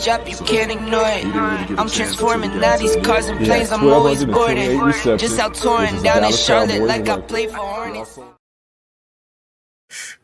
drop, you can't ignore it. I'm transforming now these cars and planes, I'm always boarding. Just out touring down in Charlotte like I play for Hornets.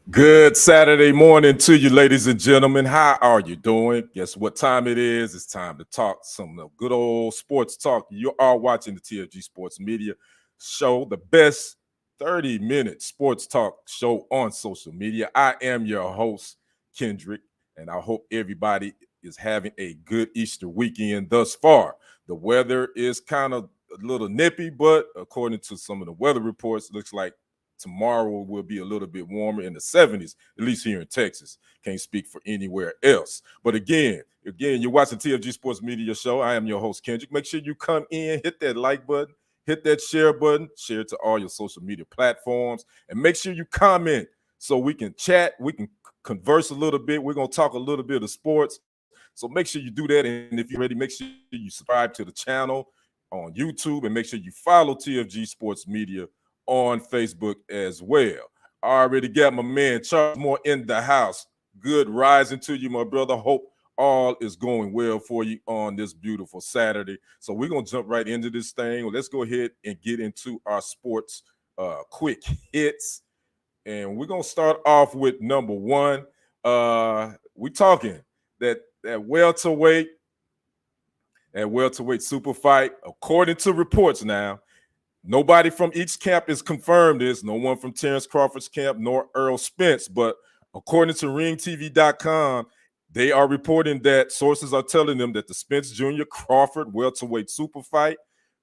Good Saturday morning to you, ladies and gentlemen. How are you doing? Guess what time it is? It's time to talk some good old sports talk. You are watching the TFG Sports Media Show, the best 30-minute sports talk show on social media. I am your host, Kendrick, and I hope everybody is having a good Easter weekend thus far. The weather is kind of a little nippy, but according to some of the weather reports, it looks like tomorrow will be a little bit warmer in the 70s, at least here in Texas. Can't speak for anywhere else. But again, you're watching TFG Sports Media Show. I am your host, Kendrick. Make sure you come in, hit that like button, hit that share button, share it to all your social media platforms, and make sure you comment so we can chat, we can converse a little bit. We're going to talk a little bit of sports. So make sure you do that. And if you're ready, make sure you subscribe to the channel on YouTube and make sure you follow TFG Sports Media on Facebook as well. I already got my man Charles Moore in the house. Good rising to you, my brother. Hope all is going well for you on this beautiful Saturday. So we're going to jump right into this thing. Let's go ahead and get into our sports quick hits. And we're going to start off with number one. We're talking that welterweight super fight, according to reports now. Nobody from each camp is confirmed this. No one from Terrence Crawford's camp nor Earl Spence. But according to ringtv.com, they are reporting that sources are telling them that the Spence Jr. Crawford welterweight super fight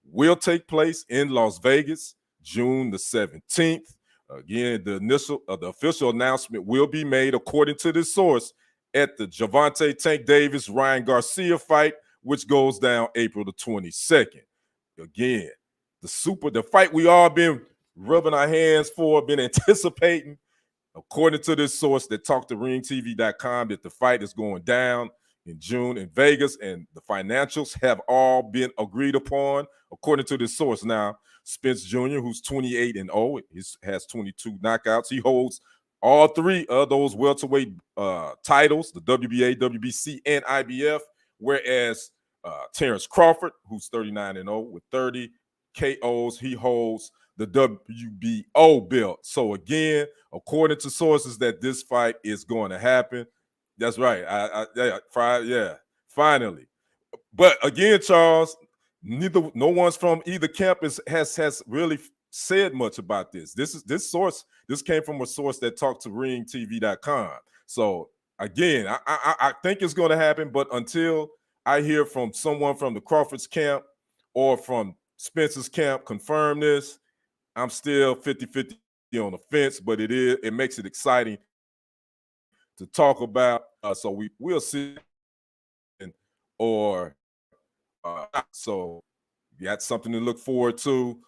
will take place in Las Vegas, June the 17th. Again, the official announcement will be made, according to this source, at the Gervonta Tank Davis Ryan Garcia fight, which goes down April the 22nd. Again, the fight we all been rubbing our hands for, been anticipating, according to this source that talked to ringtv.com, that the fight is going down in June in Vegas, and the financials have all been agreed upon, according to this source. Now, Spence Jr., who's 28-0, has 22 knockouts. He holds all three of those welterweight titles, the WBA, WBC, and IBF, whereas Terrence Crawford, who's 39-0 with 30 KOs, he holds the WBO belt. So again, according to sources, that this fight is going to happen. That's right. Finally. But again, Charles, no one's from either camp has really said much about this. This came from a source that talked to ringtv.com. So again, I think it's going to happen, but until I hear from someone from the Crawford's camp or from Spencer's camp confirm this, I'm still 50-50 on the fence, but it makes it exciting to talk about. So we'll see. So you got something to look forward to.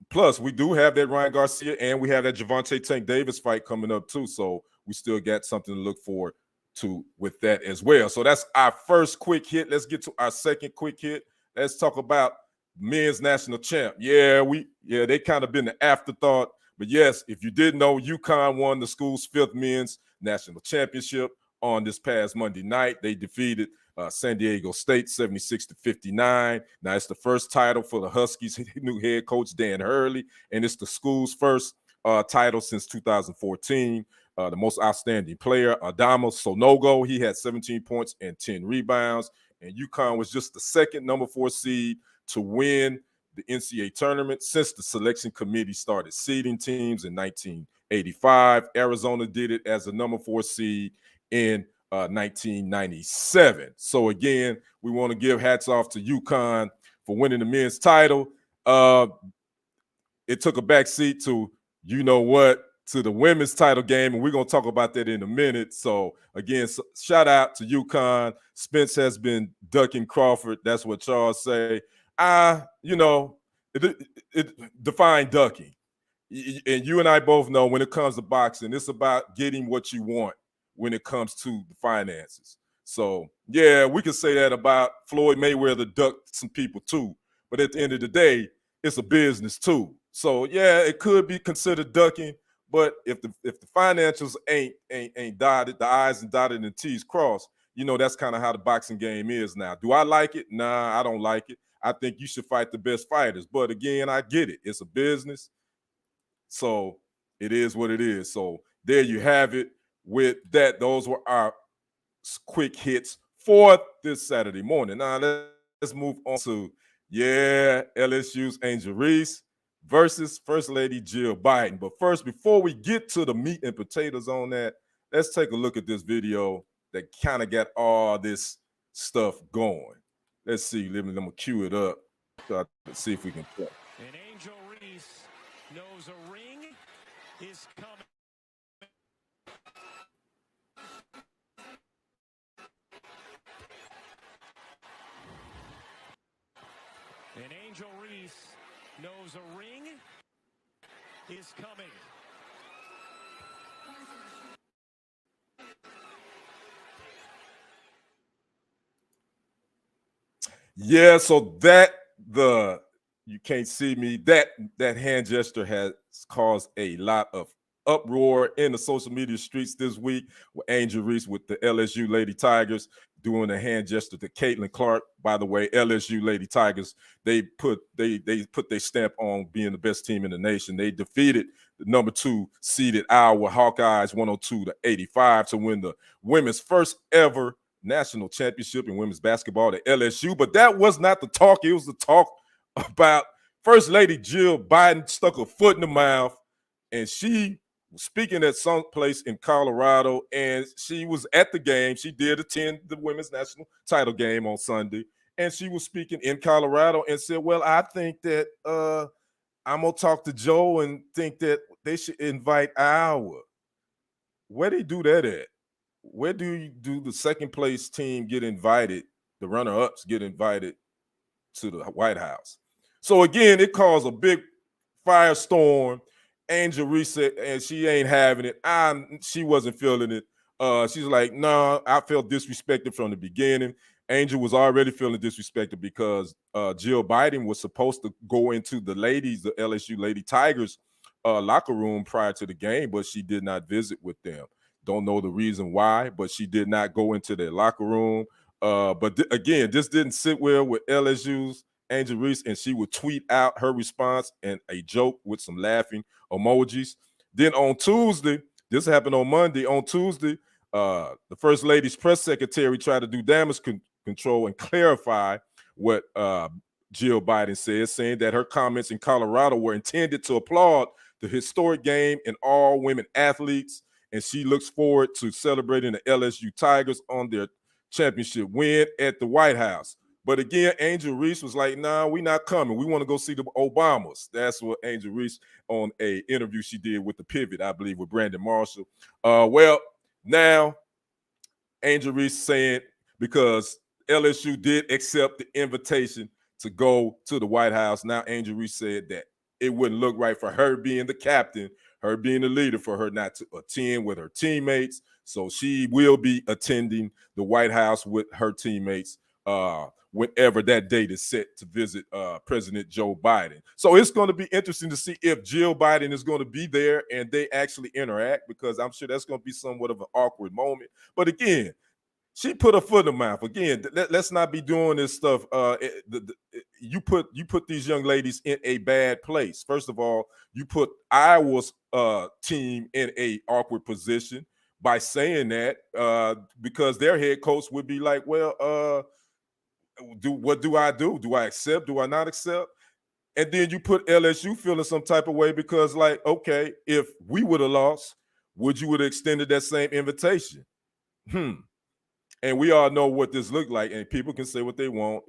Plus, we do have that Ryan Garcia and we have that Gervonta Tank Davis fight coming up too. So we still got something to look forward to with that as well. So that's our first quick hit. Let's get to our second quick hit. Let's talk about men's national champ. They kind of been the afterthought. But yes, if you didn't know, UConn won the school's 5th men's national championship on this past Monday night. They defeated San Diego State 76-59. Now it's the first title for the Huskies' new head coach Dan Hurley, and it's the school's first title since 2014. The most outstanding player, Adama Sonogo, he had 17 points and 10 rebounds, and UConn was just the second number 4 seed to win the NCAA tournament since the selection committee started seeding teams in 1985. Arizona did it as a number 4 seed in 1997. So again, we want to give hats off to UConn for winning the men's title. It took a backseat to, to the women's title game, and we're going to talk about that in a minute. So again, shout out to UConn. Spence has been ducking Crawford. That's what Charles say. It define ducking. And you and I both know when it comes to boxing, it's about getting what you want when it comes to the finances. So, yeah, we can say that about Floyd Mayweather ducked some people too. But at the end of the day, it's a business too. So, yeah, it could be considered ducking. But if the financials ain't dotted, the I's and dotted and T's crossed, that's kind of how the boxing game is now. Do I like it? Nah, I don't like it. I think you should fight the best fighters. But again, I get it. It's a business. So it is what it is. So there you have it. With that, those were our quick hits for this Saturday morning. Now let's move on to, LSU's Angel Reese versus First Lady Jill Biden. But first, before we get to the meat and potatoes on that, let's take a look at this video that kind of got all this stuff going. Let's see. Let me cue it up. Let's see if we can play. And Angel Reese knows a ring is coming. And Angel Reese knows a ring is coming. Yeah, so you can't see me. That hand gesture has caused a lot of uproar in the social media streets this week with Angel Reese with the LSU Lady Tigers doing a hand gesture to Caitlin Clark. By the way, LSU Lady Tigers, they put their stamp on being the best team in the nation. They defeated the number 2 seeded Iowa Hawkeyes 102-85 to win the women's first ever national championship in women's basketball at LSU. But that was not the talk. It was the talk about First Lady Jill Biden stuck her foot in the mouth, and she was speaking at some place in Colorado, and she was at the game. She did attend the women's national title game on Sunday, and she was speaking in Colorado and said, well, I think that I'm going to talk to Joe and think that they should invite Iowa. Where they do that at? Where do the second place team get invited? The runner-ups get invited to the White House. So again, it caused a big firestorm. Angel Reese, and she ain't having it. She wasn't feeling it. She's like, no, I felt disrespected from the beginning. Angel was already feeling disrespected because Jill Biden was supposed to go into the LSU Lady Tigers locker room prior to the game, but she did not visit with them. Don't know the reason why, but she did not go into their locker room. But again, this didn't sit well with LSU's Angel Reese, and she would tweet out her response and a joke with some laughing emojis. Then on Tuesday, this happened on Monday. On Tuesday, the First Lady's press secretary tried to do damage control and clarify what Jill Biden said, saying that her comments in Colorado were intended to applaud the historic game and all women athletes, and she looks forward to celebrating the LSU Tigers on their championship win at the White House. But again, Angel Reese was like, nah, we're not coming. We want to go see the Obamas. That's what Angel Reese, on a interview she did with The Pivot, I believe, with Brandon Marshall. Well, now Angel Reese saying, because LSU did accept the invitation to go to the White House, now Angel Reese said that it wouldn't look right for her being the captain, her being the leader, for her not to attend with her teammates. So she will be attending the White House with her teammates whenever that date is set to visit President Joe Biden. So it's going to be interesting to see if Jill Biden is going to be there and they actually interact, because I'm sure that's going to be somewhat of an awkward moment. But again, she put her foot in the mouth. Again, let's not be doing this stuff. You put these young ladies in a bad place. First of all, you put Iowa's team in a awkward position by saying that, because their head coach would be like, well, what do I do? Do I accept? Do I not accept? And then you put LSU feeling some type of way because, like, okay, if we would have lost, would you have extended that same invitation? And we all know what this looked like, and people can say what they want.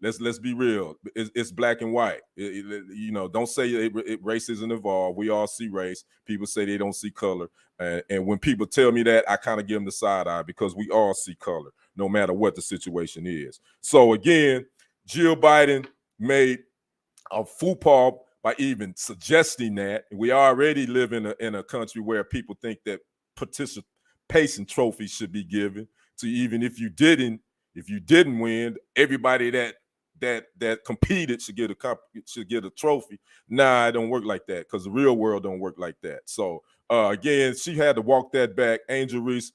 Let's be real. It's black and white. Don't say race isn't involved. We all see race. People say they don't see color, and when people tell me that, I kind of give them the side eye, because we all see color, no matter what the situation is. So again, Jill Biden made a faux pas by even suggesting that. We already live in a country where people think that participation trophies should be given to, even if you didn't win, everybody that competed should get a trophy. Nah, it don't work like that, because the real world don't work like that. So again, she had to walk that back. Angel Reese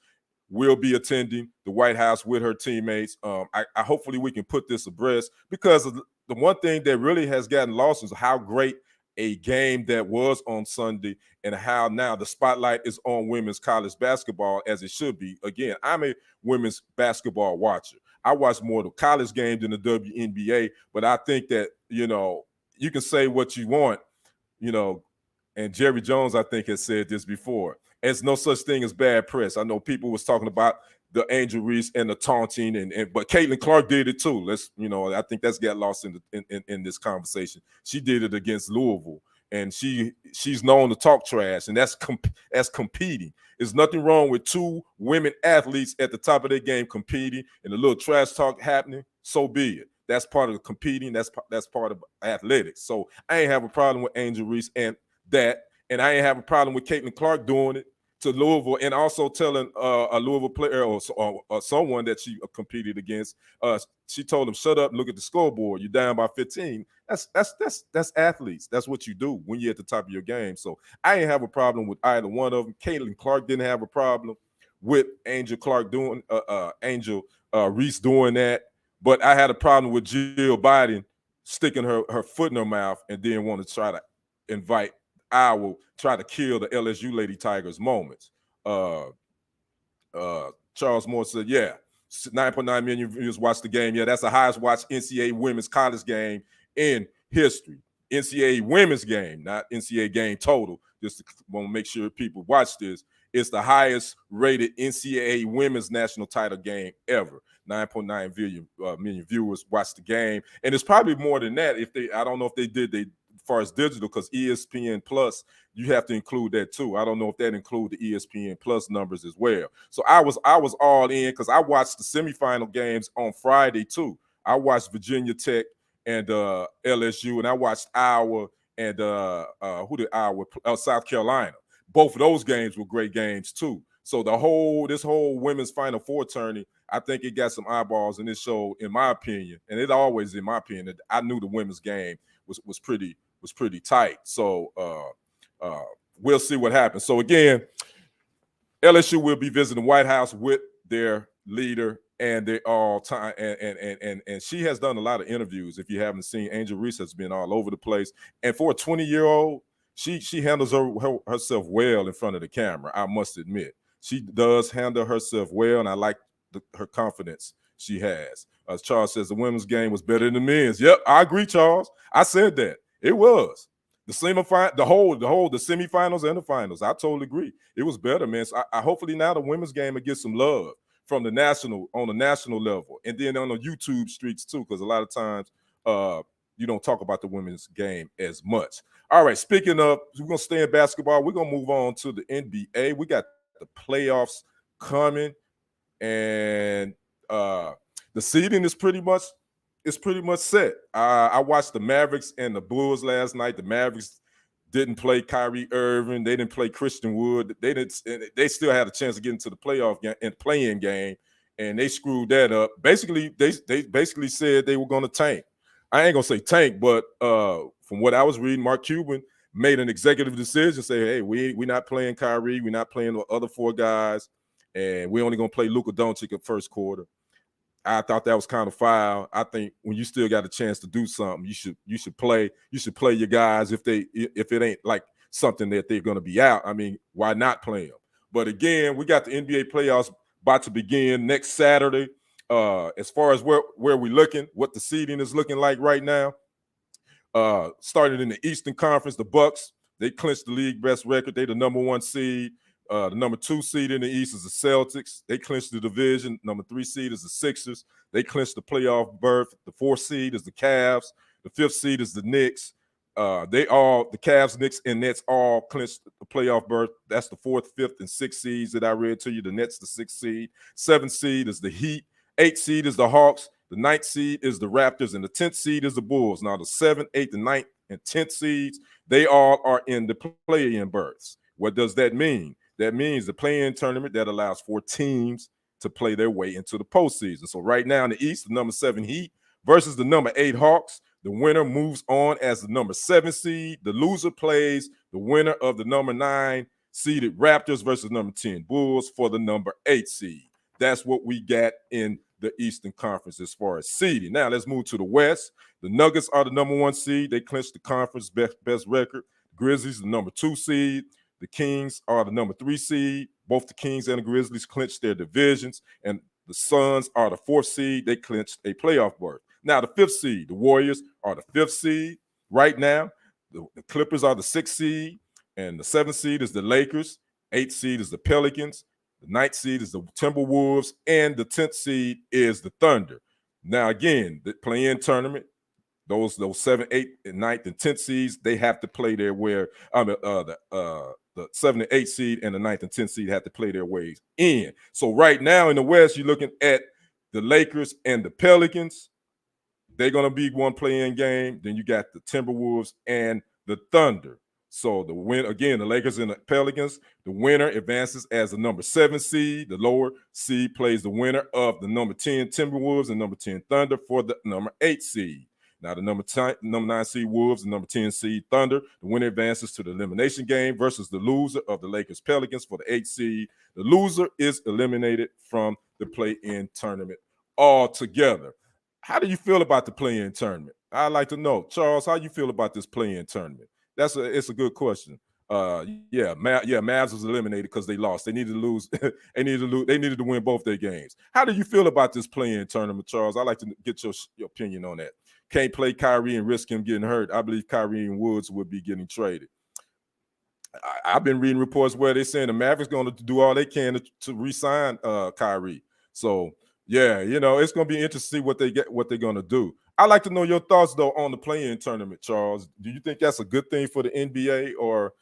will be attending the White House with her teammates. I hopefully we can put this abreast, because the one thing that really has gotten lost is how great a game that was on Sunday, and how now the spotlight is on women's college basketball, as it should be. Again, I'm a women's basketball watcher. I watch more of the college games than the WNBA, but I think that, you can say what you want, and Jerry Jones, I think, has said this before. There's no such thing as bad press. I know people was talking about the Angel Reese and the taunting, but Caitlin Clark did it too. I think that's got lost in this conversation. She did it against Louisville, and she's known to talk trash, and that's competing. There's nothing wrong with two women athletes at the top of their game competing, and a little trash talk happening. So be it. That's part of the competing. That's part of athletics. So I ain't have a problem with Angel Reese and that, and I ain't have a problem with Caitlin Clark doing it to Louisville, and also telling a Louisville player or someone that she competed against. She told him, "Shut up and look at the scoreboard. You're down by 15." That's athletes. That's what you do when you're at the top of your game. So I ain't have a problem with either one of them. Caitlin Clark didn't have a problem with Angel Reese doing that, but I had a problem with Jill Biden sticking her foot in her mouth and then want to try to invite try to kill the LSU Lady Tigers moments. Charles Moore said, yeah, 9.9 million viewers watched the game. Yeah, that's the highest watched NCAA women's college game in history. NCAA women's game, not NCAA game total. Just want to make sure people watch this. It's the highest rated NCAA women's national title game ever. 9.9 million viewers watched the game. And it's probably more than that. I don't know if they did as far as digital, because ESPN Plus, you have to include that too. I don't know if that include the ESPN Plus numbers as well. So I was all in, because I watched the semifinal games on Friday too. I watched Virginia Tech and LSU, and I watched Iowa and South Carolina. Both of those games were great games too. So this whole women's Final Four tourney, I think it got some eyeballs, and it showed, in my opinion, and it always, in my opinion, that I knew the women's game was pretty tight. So we'll see what happens. So again, LSU will be visiting the White House with their leader, and they all time and she has done a lot of interviews. If you haven't seen, Angel Reese has been all over the place, and for a 20-year-old, she handles herself well in front of the camera. I must admit, she does handle herself well, and I like her confidence she has. As Charles says, the women's game was better than the men's. Yep, I agree, Charles. I said that. It was. The semifinals and the finals. I totally agree. It was better, man. So I hopefully now the women's game will get some love on the national level, and then on the YouTube streets too, because a lot of times you don't talk about the women's game as much. All right, speaking of, we're going to stay in basketball. We're going to move on to the NBA. We got the playoffs coming, and the seeding is pretty much set. I watched the Mavericks and the Bulls last night. The Mavericks didn't play Kyrie Irving. They didn't play Christian Wood. They still had a chance to get into the playoff game and play-in game, and they screwed that up. Basically, they basically said they were going to tank. I ain't going to say tank, but from what I was reading, Mark Cuban made an executive decision, say, hey, we're not playing Kyrie. We're not playing the other four guys, and we're only going to play Luka Doncic in first quarter. I thought that was kind of foul. I think when you still got a chance to do something, you should play your guys if it ain't like something that they're going to be out. I mean, why not play them? But again, we got the NBA playoffs about to begin next Saturday. As far as where we're looking, what the seeding is looking like right now, started in the Eastern Conference, the Bucks, they clinched the league best record. They the number 1 seed. The number 2 seed in the East is the Celtics. They clinched the division. Number 3 seed is the Sixers. They clinched the playoff berth. The 4th seed is the Cavs. The 5th seed is the Knicks. The Cavs, Knicks, and Nets all clinched the playoff berth. That's the 4th, 5th, and 6th seeds that I read to you. The Nets, the 6th seed. 7th seed is the Heat. 8th seed is the Hawks. The 9th seed is the Raptors, and the 10th seed is the Bulls. Now, the 7th, 8th, and 9th, and 10th seeds, they all are in the play-in berths. What does that mean? That means the play-in tournament that allows 4 teams to play their way into the postseason. So right now in the East, the number 7 Heat versus the number 8 Hawks. The winner moves on as the number 7 seed. The loser plays the winner of the number 9 seeded Raptors versus number 10 Bulls for the number 8 seed. That's what we got in the Eastern Conference as far as seeding. Now let's move to the West. The Nuggets are the number 1 seed. They clinched the conference best record. Grizzlies, the number 2 seed. The Kings are the number 3 seed. Both the Kings and the Grizzlies clinched their divisions. And the Suns are the 4th seed. They clinched a playoff berth. Now the 5th seed, the Warriors are the 5th seed right now. The Clippers are the 6th seed. And the 7th seed is the Lakers. 8th seed is the Pelicans. The 9th seed is the Timberwolves. And the 10th seed is the Thunder. Now, again, the play-in tournament, those 7th, 8th, and 9th, and 10th seeds, they have to play their way. The 7th and 8th seed and the 9th and 10th seed have to play their ways in. So right now in the West, you're looking at the Lakers and the Pelicans. They're going to be one play-in game. Then you got the Timberwolves and the Thunder. So the Lakers and the Pelicans, the winner advances as the number 7 seed. The lower seed plays the winner of the number 10 Timberwolves and number 10 Thunder for the number 8 seed. Now the number 9 seed Wolves and number 10 seed Thunder. The winner advances to the elimination game versus the loser of the Lakers Pelicans for the 8th seed. The loser is eliminated from the play-in tournament altogether. How do you feel about the play-in tournament? I'd like to know, Charles, how you feel about this play-in tournament? It's a good question. Mavs was eliminated because they lost. They needed to lose. They needed to win both their games. How do you feel about this play-in tournament, Charles? I'd like to get your opinion on that. Can't play Kyrie and risk him getting hurt. I believe Kyrie and Woods would be getting traded. I've been reading reports where they're saying the Mavericks going to do all they can to re-sign Kyrie. So yeah, it's going to be interesting to see what they're going to do. I'd like to know your thoughts though on the play-in tournament, Charles. Do you think that's a good thing for the NBA, or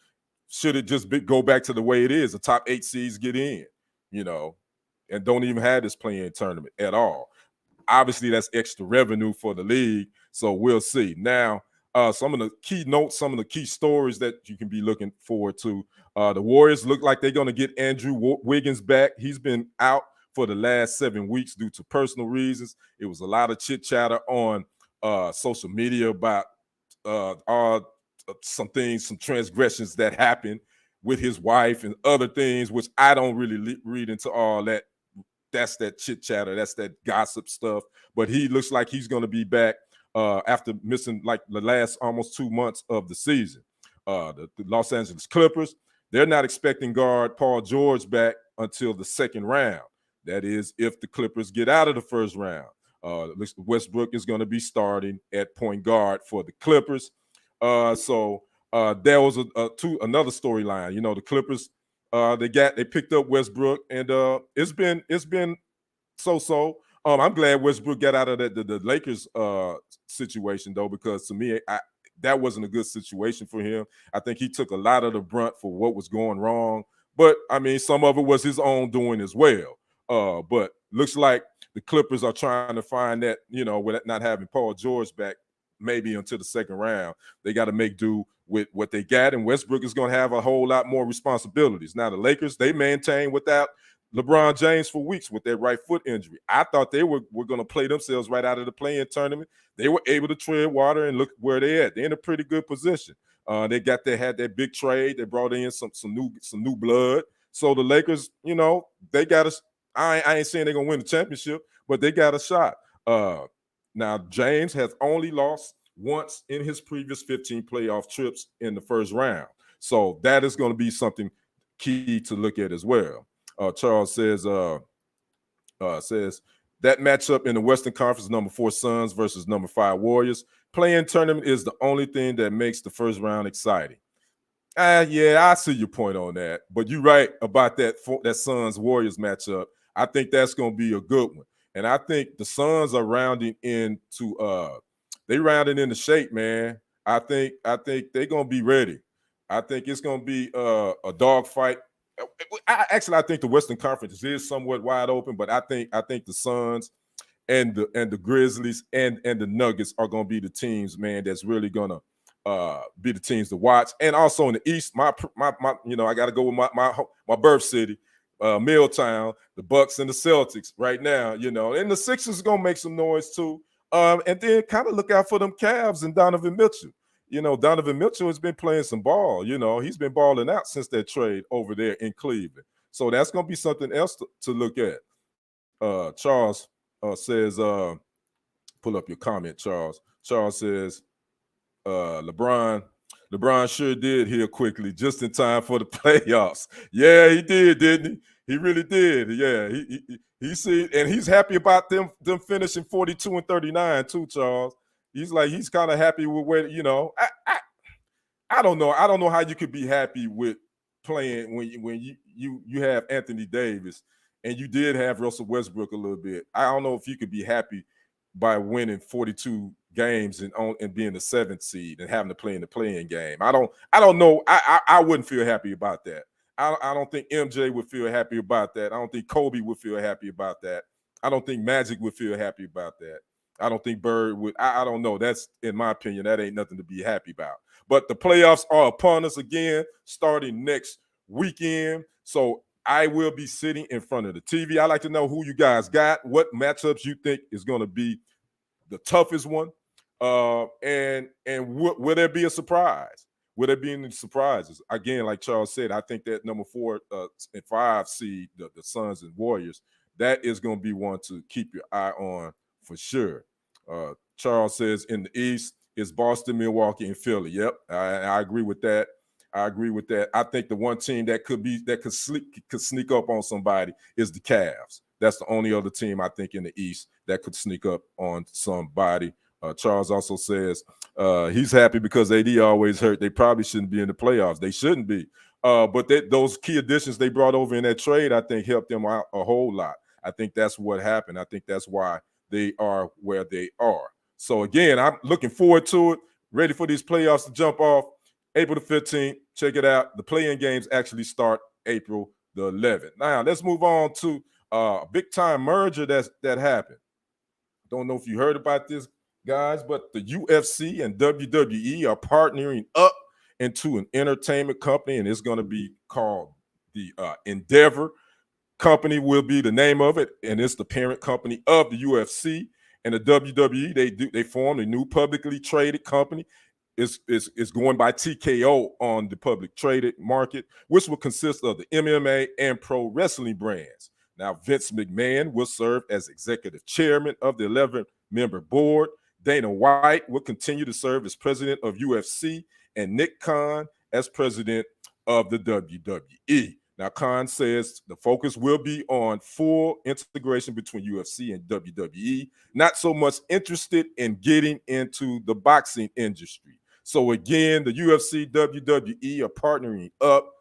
should it just go back to the way it is? The top 8 seeds get in, and don't even have this play-in tournament at all. Obviously, that's extra revenue for the league, so we'll see. Now, some of the key notes, some of the key stories that you can be looking forward to. The Warriors look like they're going to get Andrew Wiggins back. He's been out for the last 7 weeks due to personal reasons. It was a lot of chit-chatter on social media about some transgressions that happened with his wife and other things, which I don't really read into all that. That's that chit-chatter. That's that gossip stuff. But he looks like he's going to be back after missing like the last almost 2 months of the season. The Los Angeles Clippers, they're not expecting guard Paul George back until the 2nd round. That is, if the Clippers get out of the 1st round. Westbrook is going to be starting at point guard for the Clippers. So there was another storyline. The Clippers, they picked up Westbrook, and it's been so. I'm glad Westbrook got out of the Lakers situation though, because to me, that wasn't a good situation for him. I think he took a lot of the brunt for what was going wrong, but I mean, some of it was his own doing as well. But looks like the Clippers are trying to find that, with not having Paul George back, maybe until the 2nd round, they got to make do with what they got, and Westbrook is going to have a whole lot more responsibilities. Now, the Lakers, they maintain without LeBron James for weeks with that right foot injury. I thought they were going to play themselves right out of the play-in tournament. They were able to tread water, and look where they're at. They're in a pretty good position. They had that big trade. They brought in some new blood. So the Lakers, they got us. I ain't saying they're gonna win the championship, but they got a shot. Now James has only lost once in his previous 15 playoff trips in the 1st round. So that is going to be something key to look at as well. Charles says that matchup in the Western Conference, number 4 Suns versus number 5 Warriors. Play-in tournament is the only thing that makes the 1st round exciting. Yeah, I see your point on that. But you're right about that Suns Warriors matchup. I think that's going to be a good one. And I think the Suns are rounding into into shape, man. I think they're going to be ready. I think it's going to be a dog fight. I think the Western Conference is somewhat wide open, but I think the Suns and the Grizzlies and the Nuggets are going to be the teams, man, that's really going to be the teams to watch. And also in the East, my I got to go with my birth city, Milltown, the Bucks and the Celtics right now, and the Sixers going to make some noise too. And then kind of look out for them Cavs and Donovan Mitchell. Donovan Mitchell has been playing some ball. He's been balling out since that trade over there in Cleveland. So that's going to be something else to look at. Charles says, pull up your comment, Charles. Charles says, LeBron sure did heal quickly, just in time for the playoffs. Yeah, he did, didn't he? He really did. Yeah, he see, and he's happy about them finishing 42 and 39 too, Charles. He's kind of happy with where, I don't know. I don't know how you could be happy with playing when you have Anthony Davis and you did have Russell Westbrook a little bit. I don't know if you could be happy by winning 42 games and being the 7th seed and having to play in the play-in game. I don't know. I wouldn't feel happy about that. I don't think MJ would feel happy about that. I don't think Kobe would feel happy about that. I don't think Magic would feel happy about that. I don't think Bird would. I don't know. That's, in my opinion, that ain't nothing to be happy about. But the playoffs are upon us again, starting next weekend. So I will be sitting in front of the TV. I like to know who you guys got, what matchups you think is going to be the toughest one, and will there be a surprise? Will there be any surprises? Again, like Charles said, I think that number 4 and 5 seed, the Suns and Warriors, that is going to be one to keep your eye on for sure. Charles says in the East, it's Boston, Milwaukee, and Philly. Yep, I agree with that. I think the one team that could sneak up on somebody is the Cavs. That's the only other team I think in the East that could sneak up on somebody. Charles also says he's happy because AD always hurt. They probably shouldn't be in the playoffs. They shouldn't be. But those key additions they brought over in that trade, I think, helped them out a whole lot. I think that's what happened. I think that's why they are where they are. So, again, I'm looking forward to it, ready for these playoffs to jump off. April the 15th, check it out. The play-in games actually start April the 11th. Now, let's move on to a big-time merger that happened. Don't know if you heard about this, guys, but the UFC and WWE are partnering up into an entertainment company, and it's going to be called the Endeavor Company will be the name of it, and it's the parent company of the UFC and the WWE. They formed a new publicly traded company. It's going by TKO on the public traded market, which will consist of the MMA and pro wrestling brands. Now, Vince McMahon will serve as executive chairman of the 11-member board. Dana White will continue to serve as president of UFC, and Nick Khan as president of the WWE. Now, Khan says the focus will be on full integration between UFC and WWE, not so much interested in getting into the boxing industry. So, again, the UFC, WWE are partnering up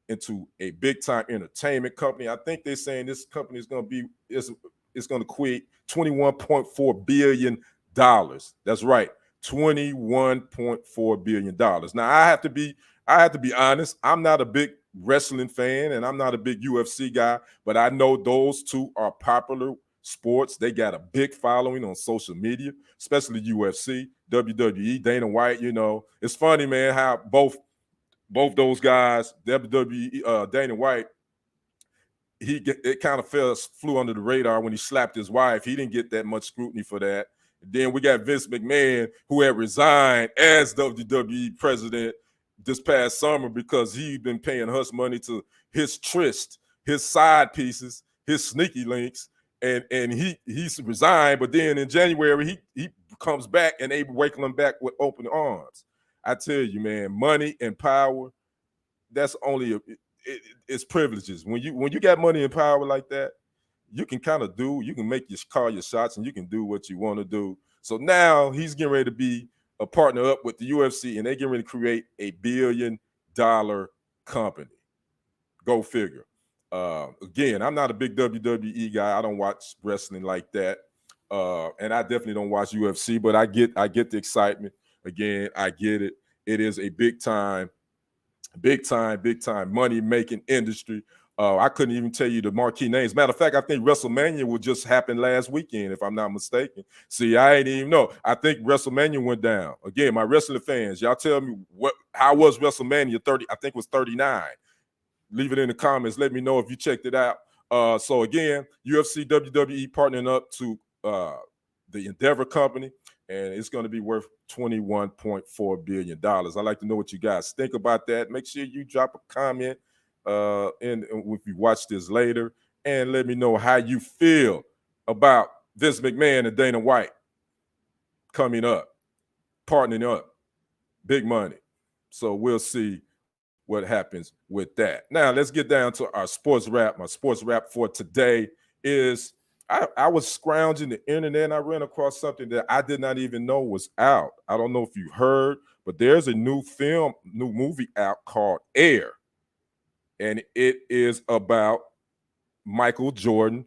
into a big-time entertainment company. I think they're saying this company is going to be it's going to create $21.4 billion. That's right, $21.4 billion. Now, I have to be honest. I'm not a big wrestling fan, and I'm not a big UFC guy, but I know those two are popular sports. They got a big following on social media, especially UFC, WWE, Dana White. It's funny, man, how both those guys, WWE, Dana White, it kind of flew under the radar when he slapped his wife. He didn't get that much scrutiny for that. Then we got Vince McMahon, who had resigned as WWE president this past summer because he'd been paying hush money to his tryst, his side pieces, his sneaky links, and he's resigned. But then in January, he comes back and they welcome him back with open arms. I tell you, man, money and power, that's only it's privileges. When you got money and power like that, you can you can call your shots and you can do what you want to do. So now he's getting ready to be a partner up with the UFC, and they're getting ready to create $1 billion company. Go figure. Again, I'm not a big WWE guy. I don't watch wrestling like that. And I definitely don't watch UFC, but I get the excitement. Again, I get it. It is a big time money-making industry. I couldn't even tell you the marquee names. Matter of fact, I think WrestleMania will just happen last weekend, if I'm not mistaken. See, I ain't even know. I think WrestleMania went down. Again, my wrestling fans, y'all tell me how was WrestleMania 30? I think it was 39. Leave it in the comments. Let me know if you checked it out. So again, UFC, WWE partnering up to the Endeavor Company. and it's going to be worth $21.4 billion. I'd like to know what you guys think about that. Make sure you drop a comment and if you watch this later, and let me know how you feel about Vince McMahon and Dana White coming up, partnering up, big money. So we'll see what happens with that. Now let's get down to our sports wrap. My sports wrap for today is I was scrounging the internet and I ran across something that I did not even know was out. I don't know if you heard, but there's a new movie out called Air. And it is about Michael Jordan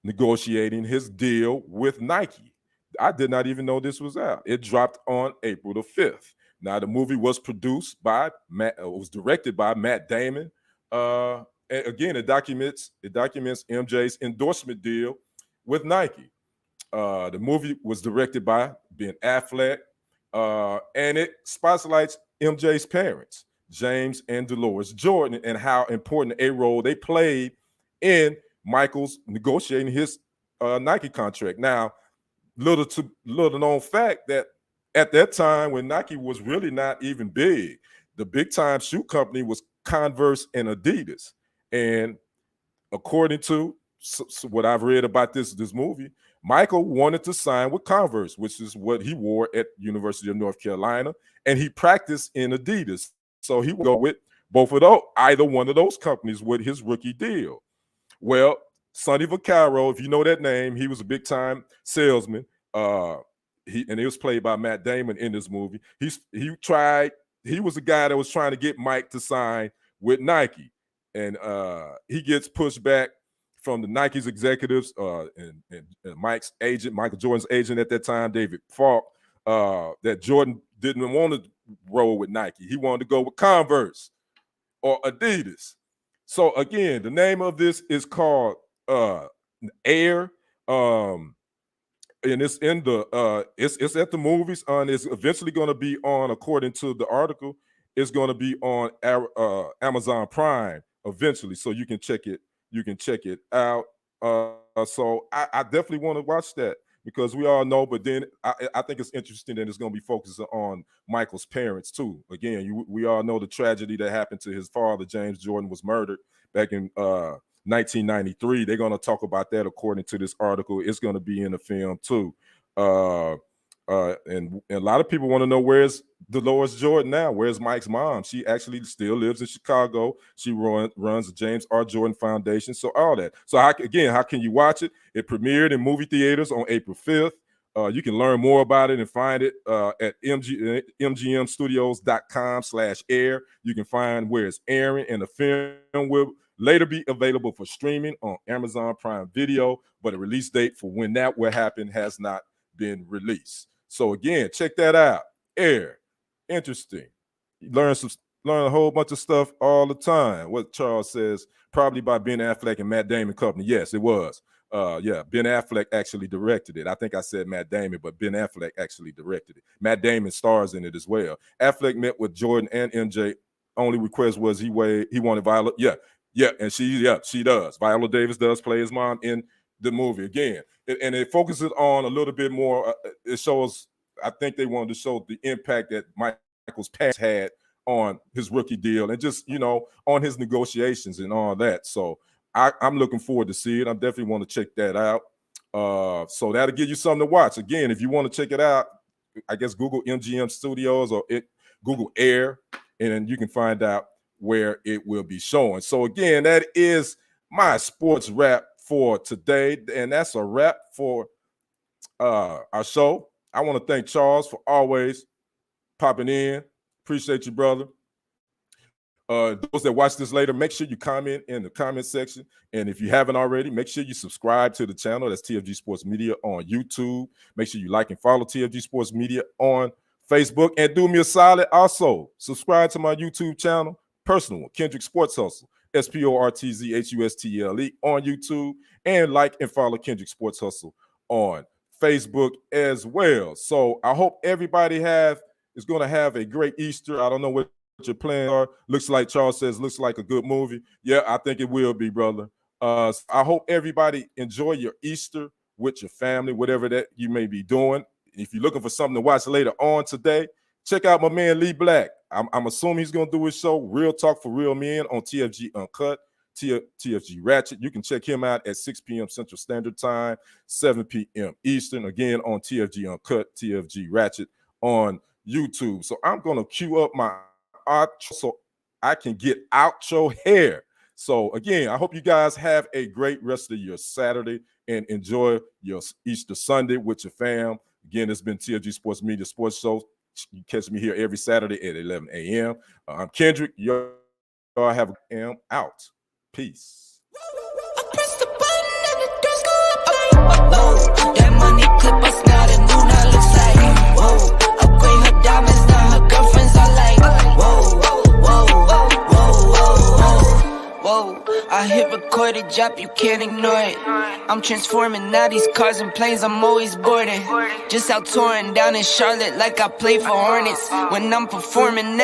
negotiating his deal with Nike. I did not even know this was out. It dropped on April the 5th. Now, the movie was produced by was directed by Matt Damon. And again, it documents MJ's endorsement deal with Nike. The movie was directed by Ben Affleck, and it spotlights MJ's parents, James and Dolores Jordan, and how important a role they played in Michael's negotiating his Nike contract. Now, little known fact that at that time when Nike was really not even big, the big time shoe company was Converse and Adidas. And according to what I've read about this movie, Michael wanted to sign with Converse, which is what he wore at University of North Carolina, and he practiced in Adidas. So he would go with both of those, either one of those companies with his rookie deal. Well, Sonny Vaccaro, if you know that name, he was a big time salesman. He was played by Matt Damon in this movie. He was the guy that was trying to get Mike to sign with Nike, and he gets pushed back from the Nike's executives and Mike's agent, Michael Jordan's agent at that time, David Falk, that Jordan didn't want to roll with Nike. He wanted to go with Converse or Adidas. So again, the name of this is called Air. And it's in the it's at the movies, and it's eventually going to be on, according to the article, it's going to be on Amazon Prime eventually, so you can check it out. So I definitely want to watch that, because we all know, but then I think it's interesting that it's going to be focusing on Michael's parents too. Again, we all know the tragedy that happened to his father. James Jordan was murdered back in 1993. They're going to talk about that according to this article. It's going to be in the film too. And a lot of people want to know, where's Dolores Jordan now? Where's Mike's mom? She actually still lives in Chicago. She runs the James R. Jordan Foundation. So all that. So how can you watch it? It premiered in movie theaters on April 5th. You can learn more about it and find it at mgmstudios.com/air. You can find where it's airing, and the film will later be available for streaming on Amazon Prime Video, but a release date for when that will happen has not been released. So again, check that out. Air. Interesting. You learn a whole bunch of stuff all the time. What Charles says, probably by Ben Affleck and Matt Damon Company. Yes, it was. Ben Affleck actually directed it. I think I said Matt Damon, but Ben Affleck actually directed it. Matt Damon stars in it as well. Affleck met with Jordan and MJ. Only request was he wanted Viola. Yeah, and she does. Viola Davis does play his mom in the movie again, and it focuses on a little bit more. It shows. I think they wanted to show the impact that Michael's past had on his rookie deal, and just on his negotiations and all that. So I'm looking forward to see it. I definitely want to check that out. So that'll give you something to watch. Again, if you want to check it out, I guess Google MGM Studios or Google Air, and you can find out where it will be showing. So again, that is my sports wrap for today, and that's a wrap for our show. I want to thank Charles for always popping in. Appreciate you, brother. Those that watch this later, make sure you comment in the comment section. And if you haven't already, make sure you subscribe to the channel. That's TFG Sports Media on YouTube. Make sure you like and follow TFG Sports Media on Facebook. And do me a solid, also subscribe to my YouTube channel, personal one, Kendrick Sports Hustle, SportzHustle on YouTube. And like and follow Kendrick Sports Hustle on Facebook as well. So I hope everybody is going to have a great Easter. I don't know what your plans are. Looks like Charles says, looks like a good movie. Yeah, I think it will be, brother. I hope everybody enjoy your Easter with your family, whatever that you may be doing. if you're looking for something to watch later on today, check out my man Lee Black. I'm assuming he's going to do his show, Real Talk for Real Men, on TFG Uncut, TFG Ratchet. You can check him out at 6 p.m. Central Standard Time, 7 p.m. Eastern, again on TFG Uncut, TFG Ratchet on YouTube. So I'm going to cue up my outro so I can get out your hair. So again, I hope you guys have a great rest of your Saturday and enjoy your Easter Sunday with your fam. Again, it's been TFG Sports Media Sports Show. You catch me here every Saturday at 11 a.m. I'm Kendrick. Y'all have a out. Peace. I press the button and the doors go up. Whoa, that money clip us now, the new now looks like. Whoa, upgrade her diamonds, now her girlfriends are like. Whoa, whoa, whoa, whoa, whoa, whoa. I hit record a drop, you can't ignore it. I'm transforming now these cars and planes, I'm always boarding. Just out touring down in Charlotte like I play for Hornets. When I'm performing,